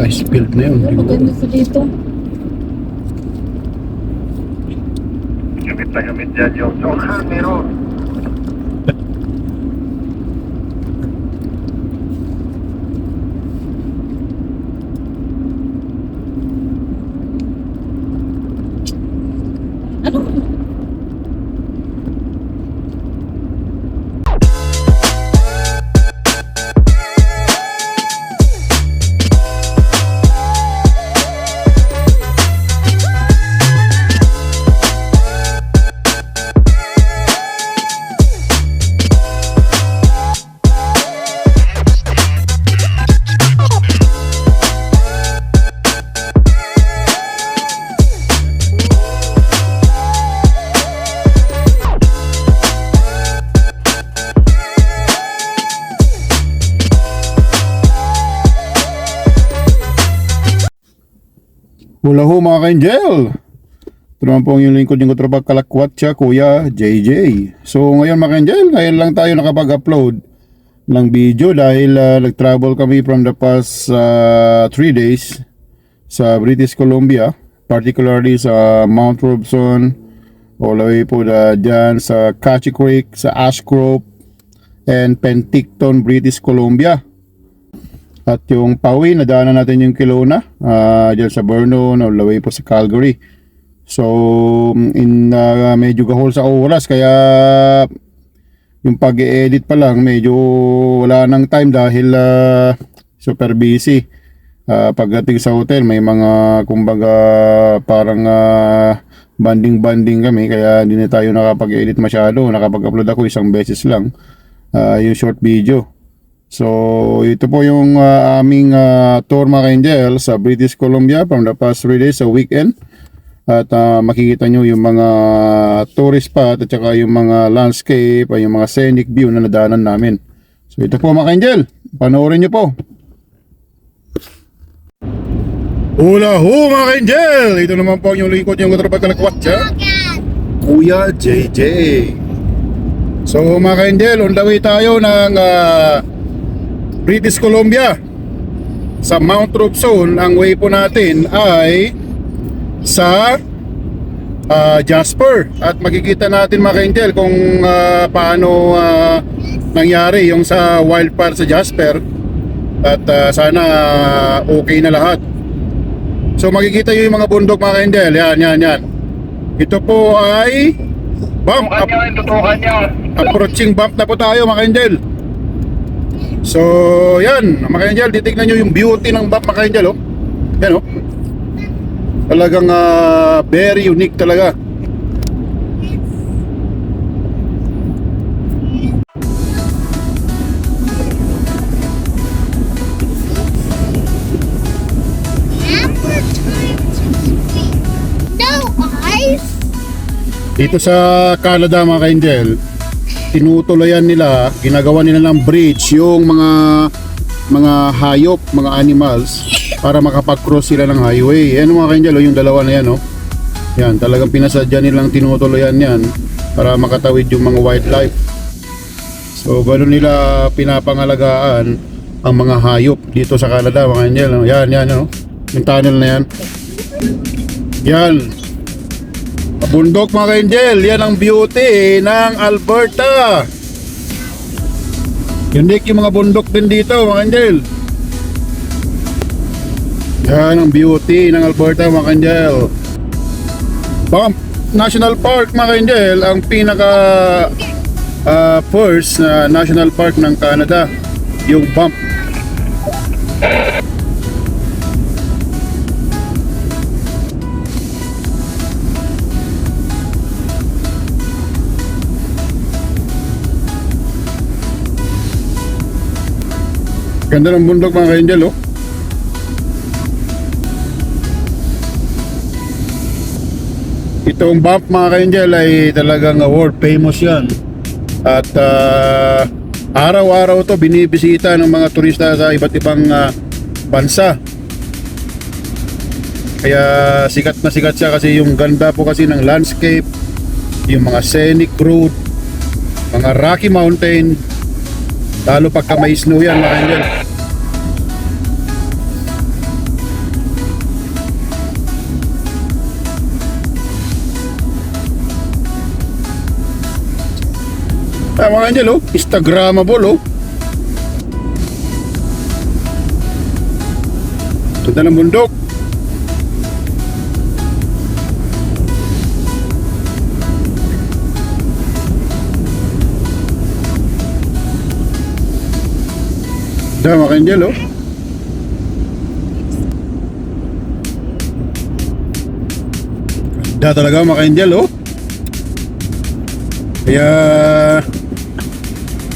Ice field na yun. Maganda sa dito. Gamit na gamit dyan yung meron. Ano? Hula ho mga ka-angel. Ito naman po yung lingkod yung katrabag kalakwat siya, Kuya JJ. So ngayon mga ka-angel, ngayon lang tayo nakapag-upload ng video dahil nag-travel kami from the past 3 days sa British Columbia, particularly sa Mount Robson, all the way po dyan sa Cache Creek, sa Ashgrove, and Penticton, British Columbia. At yung pauwi, nadaanan natin yung Kelowna, dyan sa Vernon, all the way po sa Calgary. So, medyo gahol sa oras, kaya yung pag-edit pa lang, medyo wala nang time dahil super busy. Pagdating sa hotel, may mga, kumbaga, parang banding-banding kami, kaya hindi na tayo nakapag-edit masyado. Nakapag-upload ako isang beses lang, yung short video. So, ito po yung aming tour mga ka-angel sa British Columbia from the past 3 days sa weekend. At makikita nyo yung mga tourist spot at saka yung mga landscape at yung mga scenic view na nadaanan namin. So, ito po mga ka-angel, panoorin nyo po. Hula ho mga ka-angel! Ito naman po yung lingkod yung katrapat kalakwat siya, Kuya JJ. So mga ka-angel, on the way tayo ng British Columbia sa Mount Robson. Ang way po natin ay sa Jasper, at makikita natin mga ka-angel kung paano nangyari yung sa wildfire sa Jasper, at sana okay na lahat. So makikita nyo yung mga bundok mga ka-angel, yan. Ito po ay bump, approaching bump na po tayo mga ka-angel. So, yan, mga ka-angel, titignan nyo yung beauty ng bump, mga ka-angel, oh. Yan, oh. Talagang very unique talaga. No eyes? Dito sa Canada, mga ka-angel, tinutulayan nila, ginagawa nila ng bridge yung mga hayop, mga animals, para makapag-cross sila ng highway. Yan mga ka-angel, yung dalawa na yan, oh. Yan, talagang pinasadya nilang tinutulayan yan para makatawid yung mga wildlife. So, gano'n nila pinapangalagaan ang mga hayop dito sa Canada, mga ka-angel. Yan, oh. Yung tunnel na yan. Yan. Bundok mga ka-angel, yan ang beauty ng Alberta. Unique yung mga bundok din dito mga ka-angel. Yan ang beauty ng Alberta mga ka-angel. Banff National Park mga ka-angel, ang pinaka first na national park ng Canada, yung Banff. Ganda ng bundok mga ka-angel, oh. Itong Banff mga ka-angel ay talagang world famous yan. At araw-araw to binibisita ng mga turista sa iba't ibang bansa. Kaya sikat na sikat siya kasi yung ganda po kasi ng landscape, yung mga scenic road, mga Rocky Mountain, lalo pagka may snow yan mga ka-angel. Yan mga angel, oh. Instagrammable, oh. Ganda ng bundok. Ganda mga angel, oh. Ganda talaga mga angel, oh. Kaya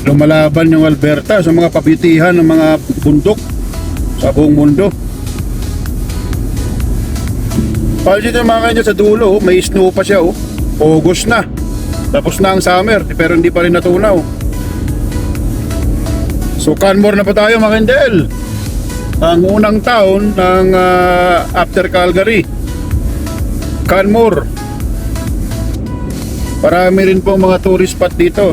lumalaban yung Alberta sa mga pabitihan ng mga bundok sa buong mundo. Pahal dito mga kanya sa dulo, may snow pa siya, oh. August na. Tapos na ang summer, pero hindi pa rin natunaw. So Canmore na pa tayo mga Kendel. Ang unang town ng after Calgary, Canmore. Marami rin po mga tourist spot dito.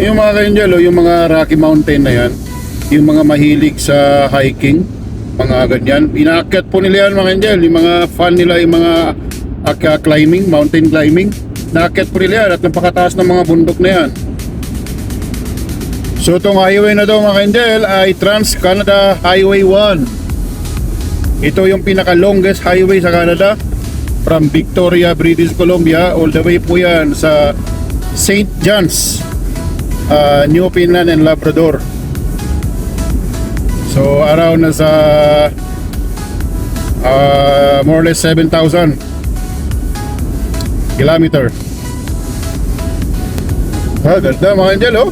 Yung mga Angel, yung mga Rocky Mountain na yan, yung mga mahilig sa hiking, mga ganyan, inaakyat po nila yan mga Angel, yung mga fan nila, yung mga climbing, mountain climbing, naakyat po nila yan at napakataas ng mga bundok na yan. So itong highway na to mga Angel ay Trans-Canada Highway 1. Ito yung pinaka-longest highway sa Canada, from Victoria, British Columbia, all the way po yan sa St. John's, Newfoundland and Labrador. So around nasa more or less 7,000 kilometer. Ganda mga Angel, oh.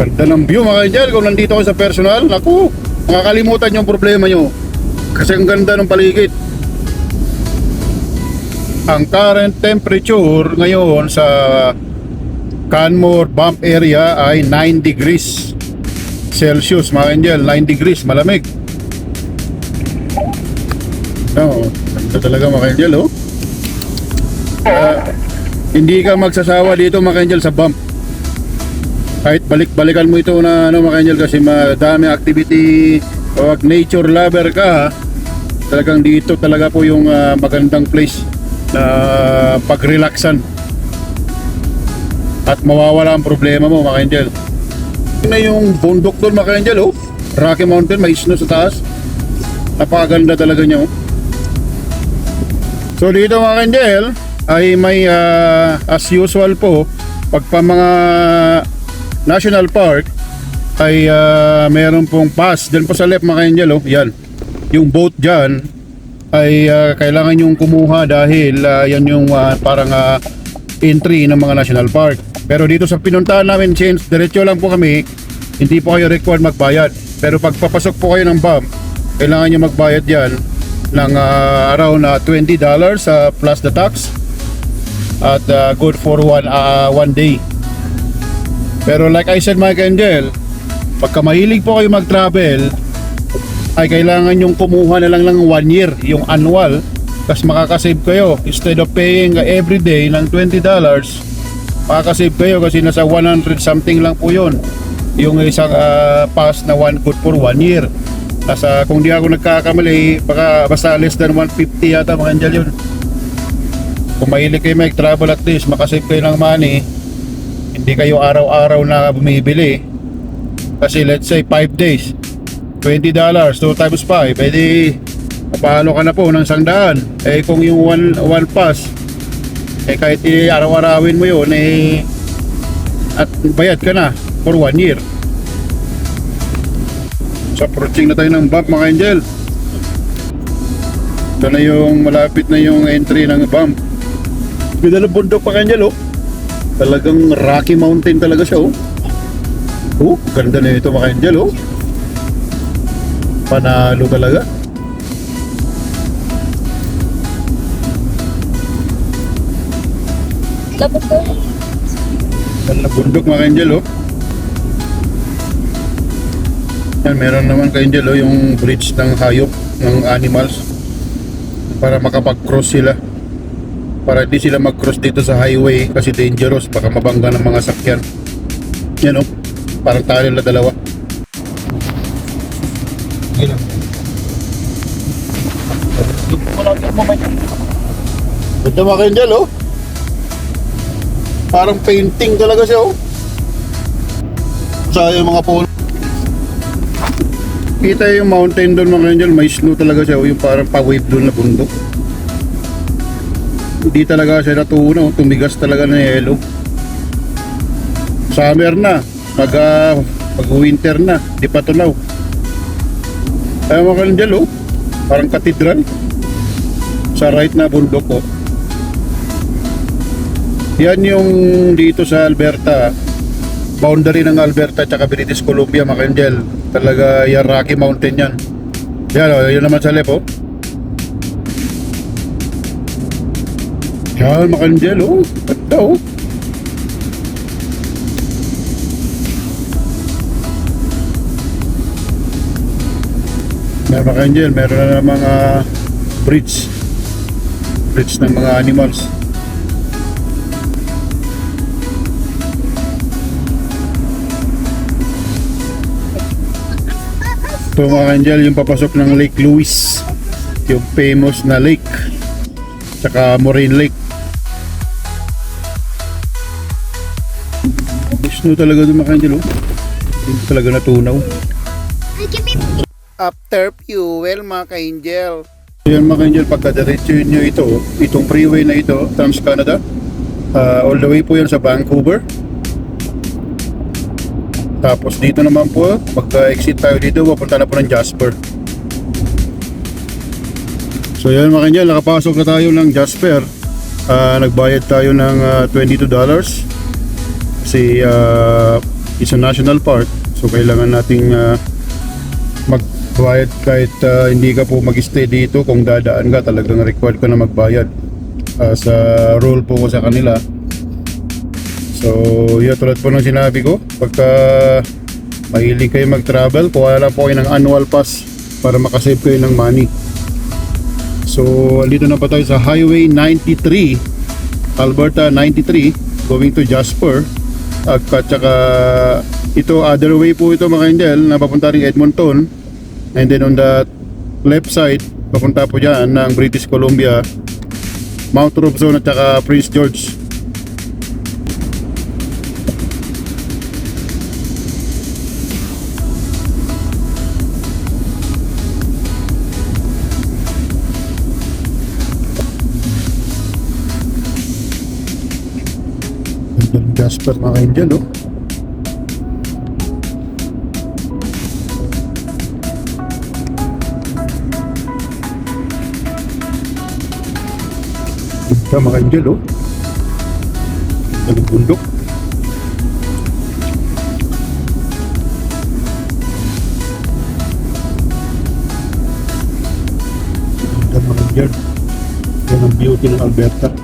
Ganda ng view mga Angel. Kung nandito kayo sa personal, naku, makakalimutan yung problema nyo kasi ang ganda ng paligid. Ang current temperature ngayon sa Canmore Bump area ay 9 degrees Celsius mga Angel. 9 degrees, malamig. No, ganda talaga mga Angel, oh. Hindi ka magsasawa dito mga Angel sa bump. Kahit balik-balikan mo ito na mga Angel, kasi madami activity. Pag nature lover ka, talagang dito talaga po yung magandang place na pag-relaxan at mawawala ang problema mo mga Angel. Yun na yung bundok doon mga Angel, oh. Rocky Mountain, may snow sa taas. Napakaganda talaga niya, oh. So dito mga Angel ay may as usual po, pag pa mga National Park ay meron pong pass dyan po sa left mga Angel, oh. Yan, yung boat dyan ay kailangan yung kumuha dahil yan yung parang entry ng mga National Park. Pero dito sa pinuntahan namin, since diretso lang po kami, hindi po kayo required magbayad. Pero pag papasok po kayo ng bump, kailangan nyo magbayad yan ng around $20 plus the tax, at good for one day. Pero like I said mga Angel, pagka mahilig po kayo mag-travel, ay kailangan yung kumuha na lang ng 1 year, yung annual, kasi makakasave kayo. Instead of paying every day ng $20, makakasave kayo kasi nasa 100 something lang po yun, yung isang pass na good for 1 year. Nasa, kung di ako nagkakamali, basta less than 150 yata mga Angel yun. Kung mahilig kayo mag-travel, at least makasave kayo ng money. Hindi kayo araw-araw na bumibili. Kasi let's say 5 days, $20, 2 times 5, pwede mapahalo ka na po ng 100. Eh kung yung one pass, eh kahit araw-arawin mo yun, eh at bayad ka na for 1 year. So approaching na tayo ng bump mga Angel. Ito na yung malapit na yung entry ng bump. Ganda ng bundok mga Angel, oh. Talagang Rocky Mountain talaga siya, oh. Oh, ganda na ito mga Angel, oh. Panalo talaga. Labot ko. Ganda ng bundok mga Angel, oh. Yan, meron naman ka Angel, oh, yung bridge ng hayop, ng animals, para makapag-cross sila, para hindi sila mag-cross dito sa highway kasi dangerous, baka mabangga ng mga sakyan. Yan, oh, parang tali na dalawa. Bakit mo ba yan? Ganda mga ka-angel, oh. Parang painting talaga siya, oh. Sa yung mga puno. Kita yung mountain doon mga ka-angel, may snow talaga siya, oh. Yung parang pa-wave doon na bundok. Hindi talaga siya natunaw, tumigas talaga na yelo. Summer na, pag winter na, di pa tunaw. Kaya mga ka-angel, oh, parang katedral sa right na bundok, oh. Yan yung dito sa Alberta, boundary ng Alberta at British Columbia mga ka-angel. Talaga yan, Rocky Mountain yan. Yan, oh, yun naman sa left, oh. Yan mga ka-angel, oh. Ganda, oh. Yan mga ka-angel, meron na mga bridge ng mga animals. Ito mga ka-angel, yung papasok ng Lake Louise, yung famous na lake, tsaka Moraine Lake. Snow talaga doon mga ka-angel, oh. Hindi talaga natunaw. After fuel mga ka-angel. Yan mga ka-angel, pagkadiretso nyo ito, itong freeway na ito, Trans-Canada, all the way po yan sa Vancouver. Tapos dito naman po, pagka-exit tayo dito, papunta na po ng Jasper. So yan mga ka-angel, nakapasok na tayo ng Jasper. Nagbayad tayo ng $22 kasi it's a national park, so kailangan nating magbayad kahit hindi ka po mag-stay dito. Kung dadaan ka, talagang required ka na magbayad sa rule po ko sa kanila. So yun, tulad po ng sinabi ko, pagka mahilig kayo mag-travel, kuha lang po kayo ng annual pass para makasave kayo ng money. So dito na pa tayo sa Highway 93, Alberta 93, going to Jasper. At saka ito, other way po ito mga ka-angel, na papunta rin Edmonton. And then on the left side, papunta po dyan ng British Columbia, Mount Robson at saka Prince George. Jasper mga ka-angel, oh. Ito mga ka-angel, oh. Ang bundok. Ito mga ka-angel, yan ang beauty ng Alberta.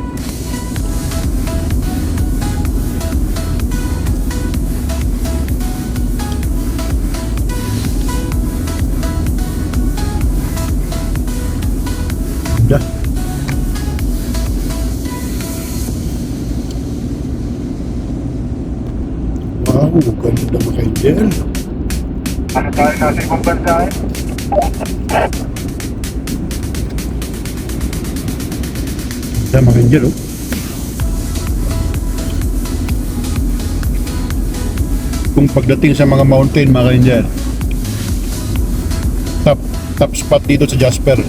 Wow, ganda mga ka-angel. Ano tayo nasa ibang bansa eh? Ganda mga ka-angel, oh. Kung pagdating sa mga mountain mga ka-angel, top spot dito sa Jasper.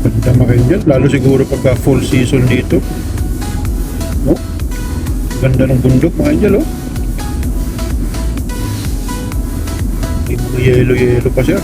Ganda mga ka-angel, lalo siguro pagka full season dito. Oh, ganda ng bundok mga ka-angel, oh. May mga yelo-yelo pa siya.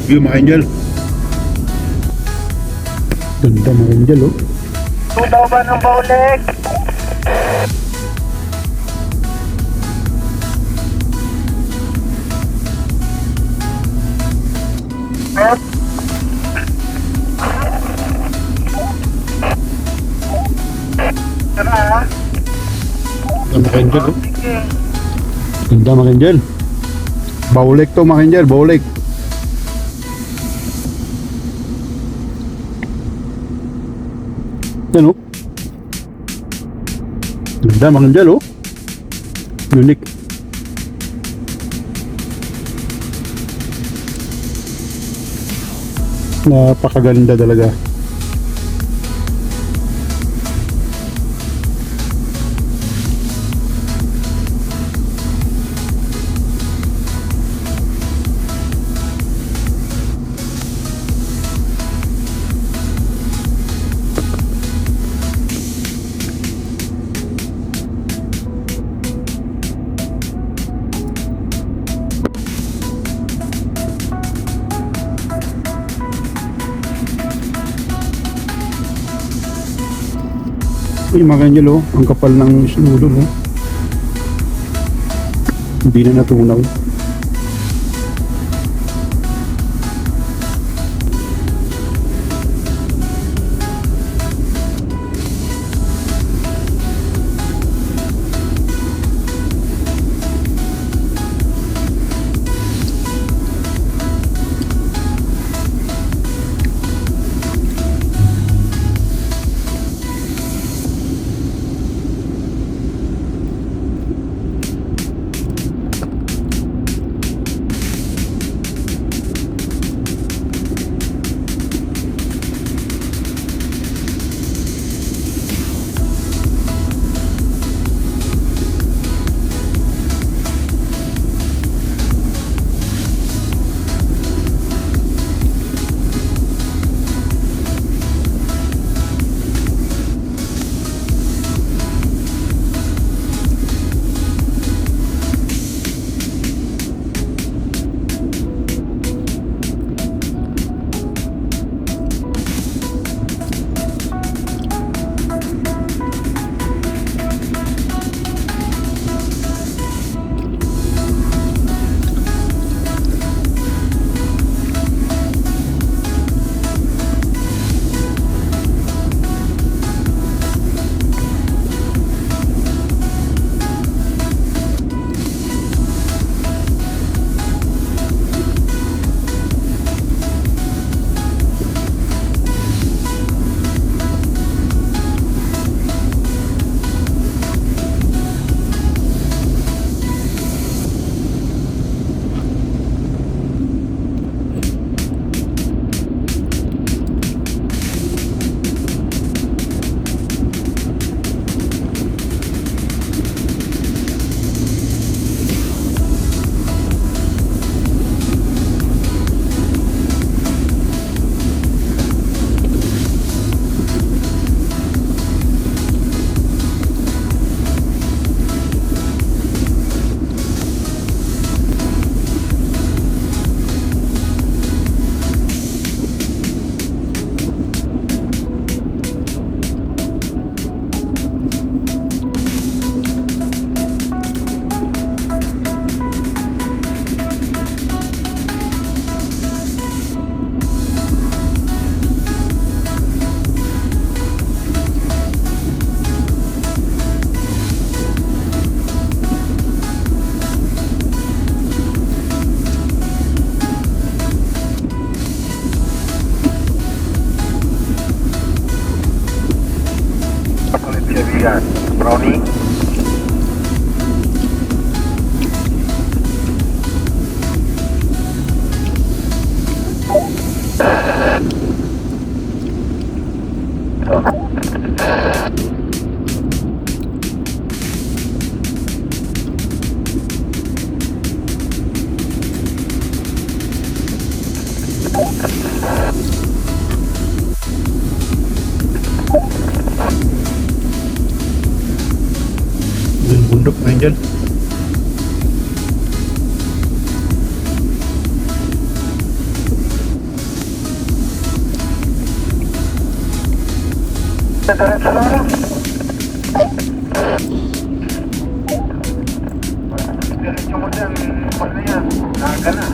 view mga angel. Ganda mga angel oh. Tudaw ba ng baulik? Tara. Ganda mga angel oh. Sige. Ganda mga angel. Baulik to mga angel, baulik. Yan oh. Ganda mga angel oh. Unique. Napakaganda talaga. Uy mga angel oh, ang kapal ng snow doon oh. Hindi na natunaw. Yan, brownie. Yung bundok na dyan. Diretso lang. Diretso mo dyan. Pag na yan. Naga na.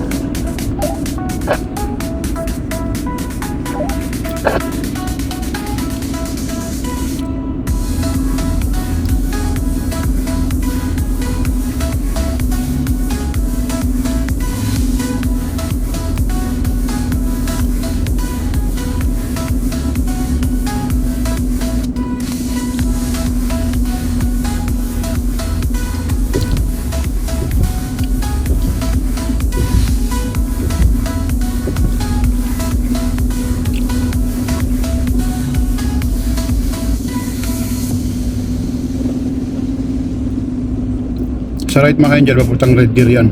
Sa right mga angel, papuntang Red Deer yan.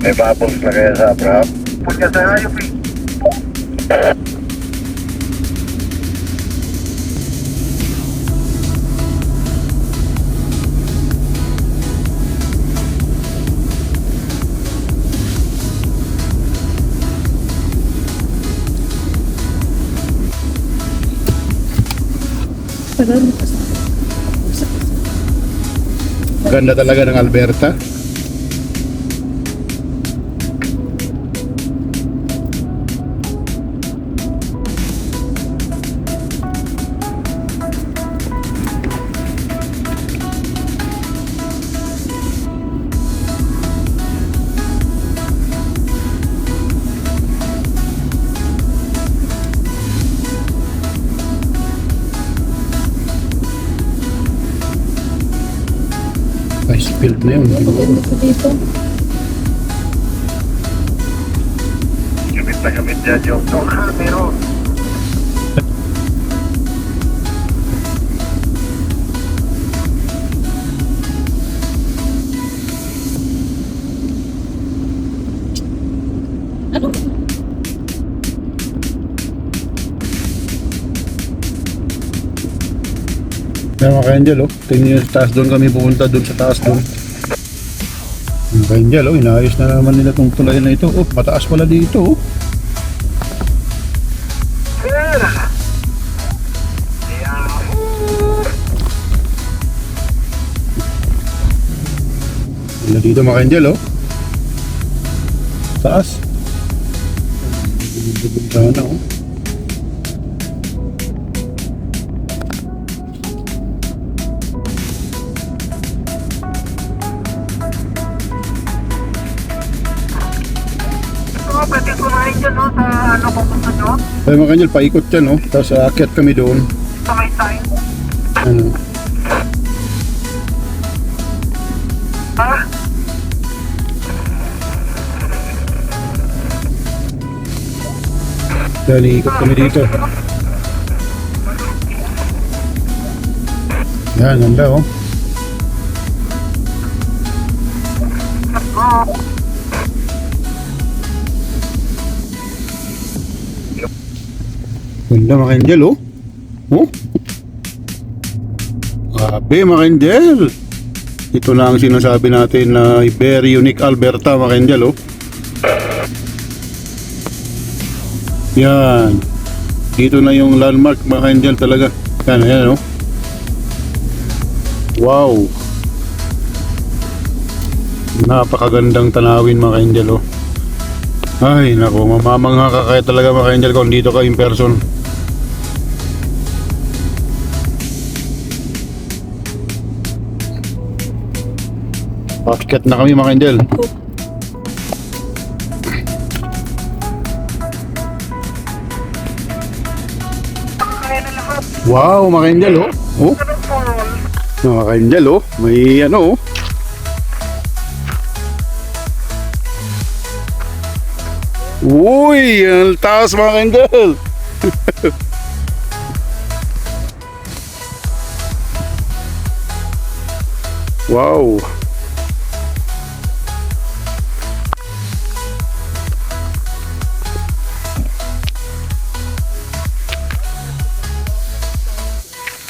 May bubbles na kaya sa Abraham? Punta sa hayop eh. Tagal mo kasi. Ganda talaga ng Alberta. Ice field na yun. Maganda ko dito. Gamit na gamit dyan yung meron. Ano? Kaya mga ka-angel, oh. Tingnan nyo sa taas doon kami pupunta doon sa taas doon. Mga ka-angel, oh. Inaayos na naman nila itong tulay na ito. Oh, mataas pala dito, oh. Ano dito mga ka-angel, oh. Taas. Sana, oh. Pwede kumain dyan no, sa ano pupunta nyo? Kaya mga ka-angel, paikot yan, oh. Tapos aakyat kami doon. Sa may sign. Ano. Ha? Kaya iikot kami dito. Yan, ganda, oh. Ganda mga ka-angel, oh. Oh. Grabe mga ka-angel. Ito na ang sinasabi natin na very unique Alberta mga ka-angel, oh. Yan. Dito na yung landmark mga ka-angel talaga. Yan, yan, oh. Wow. Napakagandang tanawin mga ka-angel, oh. Ay, naku, mamamangha ka kaya talaga mga ka-angel kung dito ka in person. Pakikat na kami mga ka-angel. Wow, mga ka-angel, oh. Oh. Mga ka-angel, oh. May ano, oh. Uy, ang taas mga ka-angel. Wow.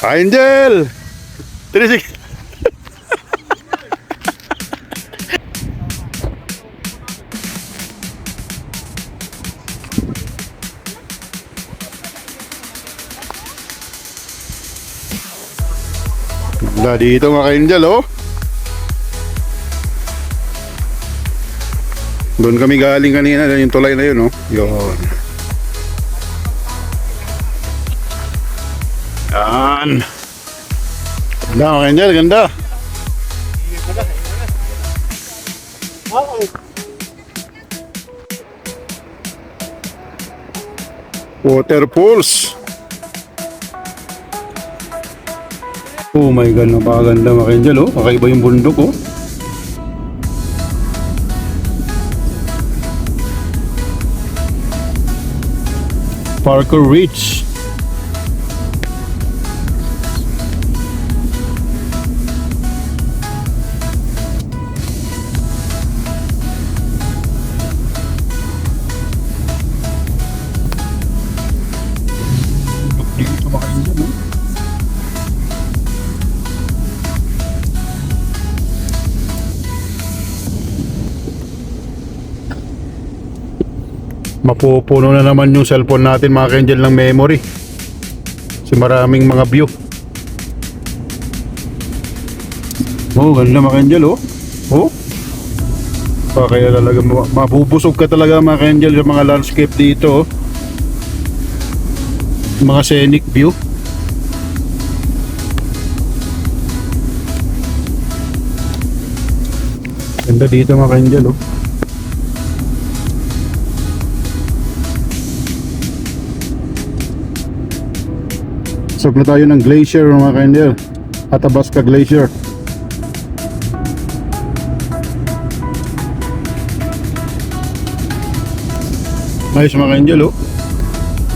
Angel! 360. Wala dito mga ka-angel, oh. Doon kami galing kanina, yung tulay na yun, oh. Yun. Yan. Ganda mga ka-angel, ganda. Waterfalls. Oh my God, napakaganda mga ka-angel, oh. Kakaiba yung bundok, oh. Parker Ridge. Dito mga ka-angel, oh. Mapupuno na naman yung cellphone natin mga ka-angel ng memory. Kasi maraming mga view. Oh, ganda mga ka-angel, oh. Oh. Kaya talaga mabubusog ka talaga mga ka-angel sa mga landscape dito, oh. Mga scenic view. Ganda dito mga ka-angel, oh. Pasok na tayo ng glacier mga ka-angel. Athabasca Glacier. Nice mga ka-angel, oh.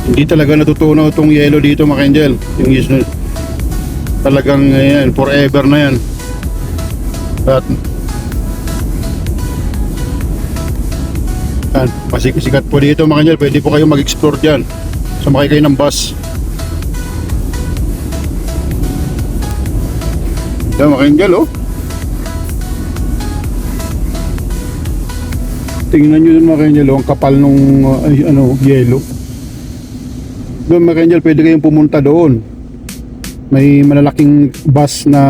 Hindi talaga natutunaw itong yellow dito mga ka-angel. Yung talagang yan, forever na yan. At yan, pasikat po dito mga ka-angel. Pwede po kayo mag-explore dyan. Sumakay kayo ng bus. Yan mga ka-angel, oh. Tingnan nyo dun mga ka-angel, oh. Ang kapal nung yellow. Doon mga ka-angel, pwede kayong pumunta doon. May malalaking bus na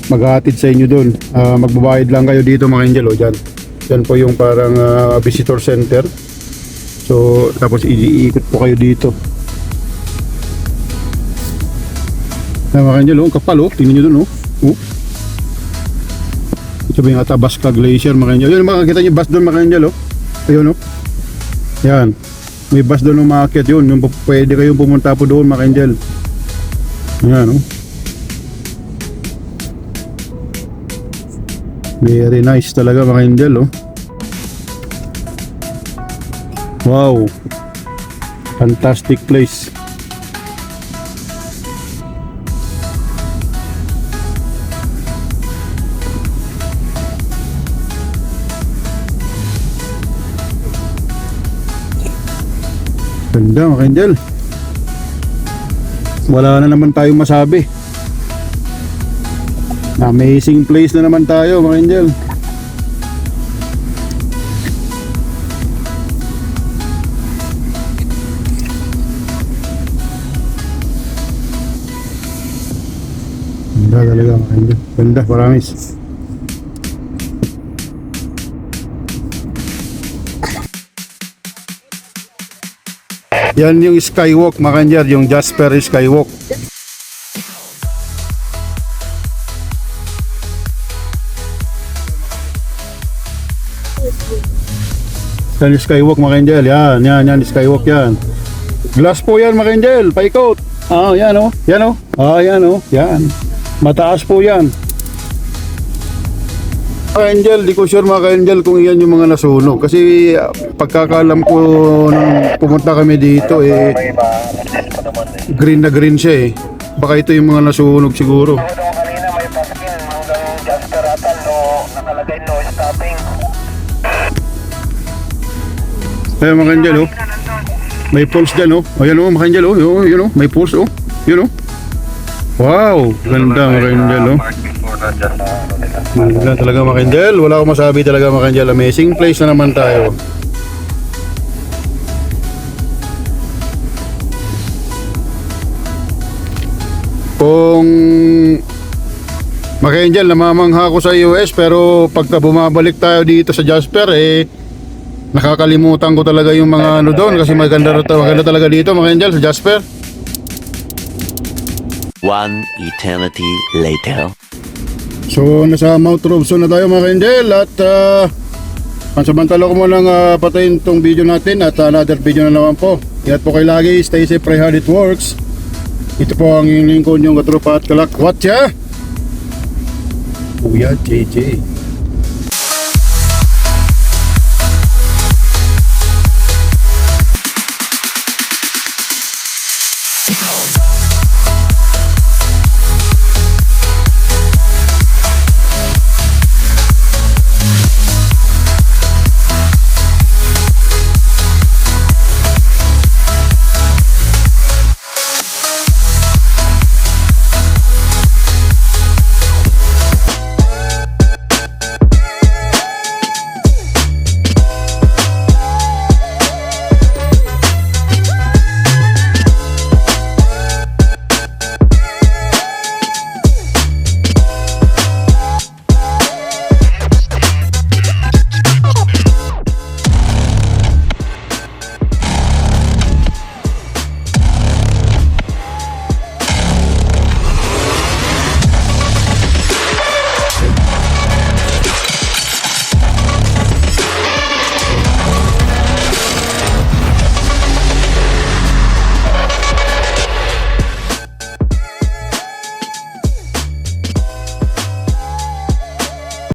maghahatid sa inyo doon. Magbabayad lang kayo dito mga ka-angel, oh. Dyan. Yan po yung parang visitor center. So tapos iikot po kayo dito. Yan mga ka-angel, oh. Ang kapal, oh. Tingnan nyo doon, oh. Oh. Ito ba yung Athabasca Glacier mga ka-angel. Yun, makakita nyo bus doon mga ka-angel, oh. Ayun, oh. Yan. May bus doon umakyat yun. Yung pwede kayong pumunta po doon mga ka-angel. Yan, oh. Very nice talaga mga ka-angel, oh. Wow. Fantastic place. Ganda mga ka-angel. Wala na naman tayong masabi. Amazing place na naman tayo mga ka-angel. Ganda talaga mga ka-angel. Ganda, promise. Yan yung skywalk mga ka-angel, yung Jasper Skywalk. Yan yung skywalk mga ka-angel, yan skywalk yan. Glass po yan mga ka-angel, paikot. Yan oh, yan oh. Yan oh, yan. Mataas po yan. Ka-angel, di ko sure mga ka-angel kung iyan yung mga nasunog. Kasi pagkakalam ko nung pumunta kami dito green na green siya eh. Baka ito yung mga nasunog siguro. Kanina may pasakin hanggang Jasper atan nakalagay no stopping. Ayan mga ka-angel, oh. May pulse dyan, oh. Ayan oh mga ka-angel, oh. Yun oh, may pulse, oh. Yun oh. Wow, ganda mga ka-angel, oh. Ganda talaga mga ka-angel. Wala akong masabi talaga mga ka-angel. Amazing place na naman tayo. Kung Mga Angel, namamangha ako sa US pero pagka bumabalik tayo dito sa Jasper nakakalimutan ko talaga yung mga ano doon kasi maganda talaga dito mga Angel sa Jasper. One eternity later. So nasa Mount Robson na tayo mga Angel at pansamantala ko munang patayin tong video natin at another video na naman po. Ingat po kayo lagi, stay safe, pray hard, it works. Ito po ang inyong lingkod yung katropa at kalakwatsa, Kuya JJ.